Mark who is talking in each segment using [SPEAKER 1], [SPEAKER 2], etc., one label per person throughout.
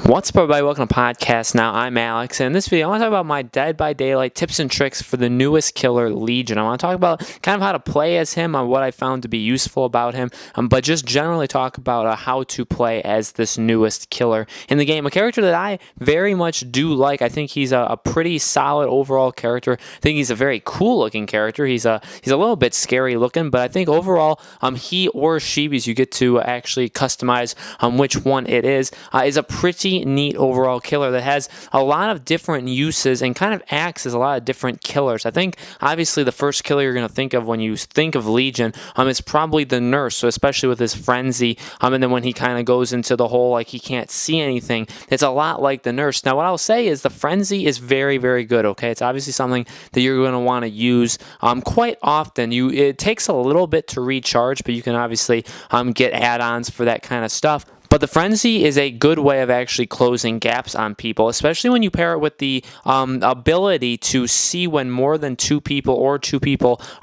[SPEAKER 1] What's up, everybody? Welcome to Podcast Now. I'm Alex, and in this video, I want to talk about my Dead by Daylight tips and tricks for the newest killer, Legion. I want to talk about kind of how to play as him, on what I found to be useful about him, but just generally talk about how to play as this newest killer in the game. A character that I very much do like. I think he's a pretty solid overall character. I think he's a very cool-looking character. He's a little bit scary-looking, but I think overall, he or she, because you get to actually customize which one it is a pretty neat overall killer that has a lot of different uses and kind of acts as a lot of different killers. I think obviously the first killer you're going to think of when you think of Legion is probably the nurse, so especially with his frenzy, and then when he kind of goes into the whole like he can't see anything, it's a lot like the nurse. Now what I'll say is the frenzy is very, very good. Okay, it's obviously something that you're going to want to use quite often. It takes a little bit to recharge, but you can obviously get add-ons for that kind of stuff. But the frenzy is a good way of actually closing gaps on people, especially when you pair it with the ability to see when more than two people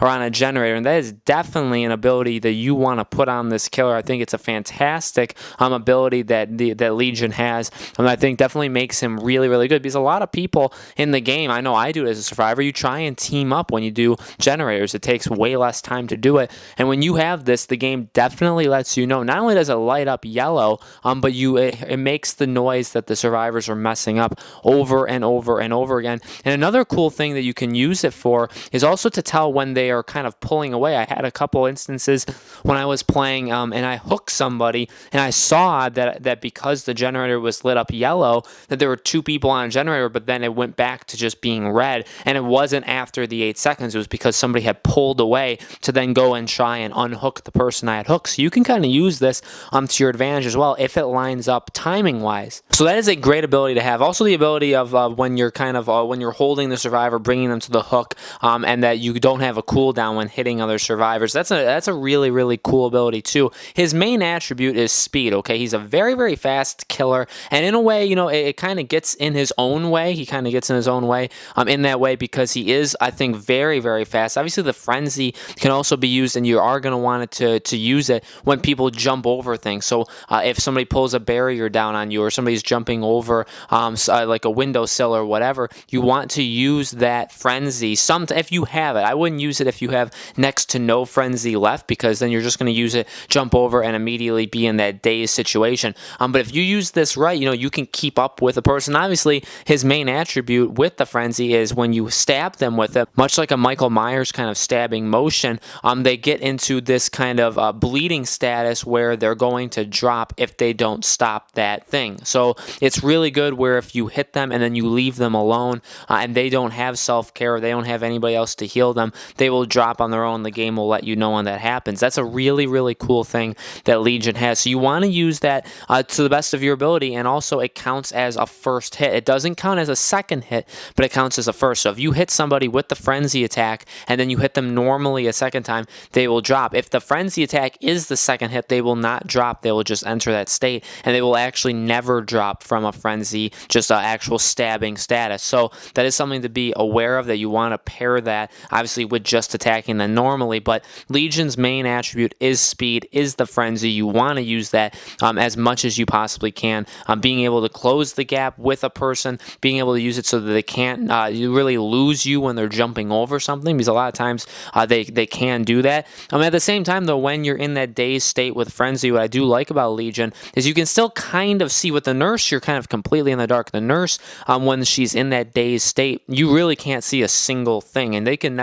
[SPEAKER 1] are on a generator. And that is definitely an ability that you want to put on this killer. I think it's a fantastic ability that Legion has. And I think definitely makes him really, really good, because a lot of people in the game, I know I do it as a survivor, you try and team up when you do generators. It takes way less time to do it. And when you have this, the game definitely lets you know, not only does it light up yellow, but it makes the noise that the survivors are messing up over and over and over again. And another cool thing that you can use it for is also to tell when they are kind of pulling away. I had a couple instances when I was playing and I hooked somebody, and I saw that because the generator was lit up yellow, that there were two people on a generator, but then it went back to just being red. And it wasn't after the 8 seconds. It was because somebody had pulled away to then go and try and unhook the person I had hooked. So you can kind of use this to your advantage as well, if it lines up timing wise. So that is a great ability to have. Also the ability of when you're kind of when you're holding the survivor, bringing them to the hook, and that you don't have a cooldown when hitting other survivors. That's a really, really cool ability too. His main attribute is speed. Okay, he's a very, very fast killer, and in a way, you know, it kind of gets in his own way. He kind of gets in his own way in that way, because he is, I think, very, very fast. Obviously the frenzy can also be used, and you are going to want it to use it when people jump over things. So if somebody pulls a barrier down on you, or somebody's jumping over like a windowsill or whatever, you want to use that frenzy. If you have it, I wouldn't use it if you have next to no frenzy left, because then you're just going to use it, jump over, and immediately be in that dazed situation. But if you use this right, you know, you can keep up with a person. Obviously, his main attribute with the frenzy is when you stab them with it, much like a Michael Myers kind of stabbing motion, they get into this kind of bleeding status where they're going to drop if they don't stop that thing. So it's really good where if you hit them and then you leave them alone, and they don't have self-care, or they don't have anybody else to heal them, they will drop on their own. The game will let you know when that happens. That's a really, really cool thing that Legion has. So you want to use that to the best of your ability, and also it counts as a first hit. It doesn't count as a second hit, but it counts as a first. So if you hit somebody with the frenzy attack and then you hit them normally a second time, they will drop. If the frenzy attack is the second hit, they will not drop. They will just enter that state, and they will actually never drop from a frenzy, just an actual stabbing status. So that is something to be aware of, that you want to pair that obviously with just attacking them normally. But Legion's main attribute is speed, is the frenzy. You want to use that as much as you possibly can. Being able to close the gap with a person, being able to use it so that they can't really lose you when they're jumping over something, because a lot of times they can do that. At the same time though, when you're in that dazed state with frenzy, what I do like about Legion is you can still kind of see. With the nurse, you're kind of completely in the dark. The nurse, when she's in that dazed state, you really can't see a single thing, and they can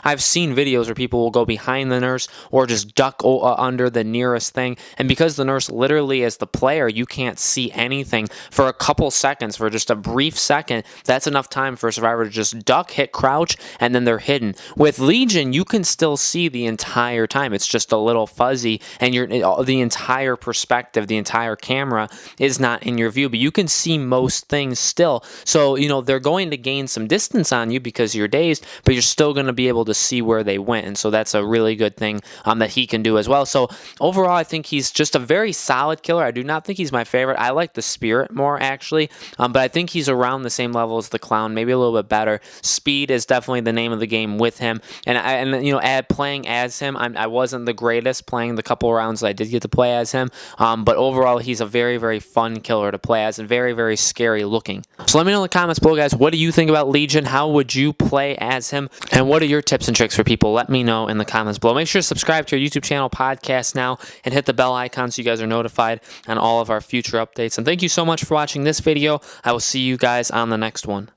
[SPEAKER 1] I've seen videos where people will go behind the nurse or just duck under the nearest thing, and because the nurse literally, as the player, you can't see anything for a couple seconds, for just a brief second, that's enough time for a survivor to just duck, hit crouch, and then they're hidden. With Legion, you can still see the entire time. It's just a little fuzzy, and the entire perspective, the entire camera is not in your view, but you can see most things still. So, you know, they're going to gain some distance on you because you're dazed, but you're still going to be able to see where they went. And so that's a really good thing that he can do as well. So overall, I think he's just a very solid killer. I do not think he's my favorite. I like the Spirit more, actually, but I think he's around the same level as the Clown, maybe a little bit better. Speed is definitely the name of the game with him. And you know, playing as him, I wasn't the greatest playing the couple rounds I did get to play as him, but overall, he's a very, very fun killer to play as and very, very scary looking. So let me know in the comments below, guys, what do you think about Legion? How would you play as him? And what are your tips and tricks for people? Let me know in the comments below. Make sure to subscribe to our YouTube channel, Podcast Now, and hit the bell icon so you guys are notified on all of our future updates. And thank you so much for watching this video. I will see you guys on the next one.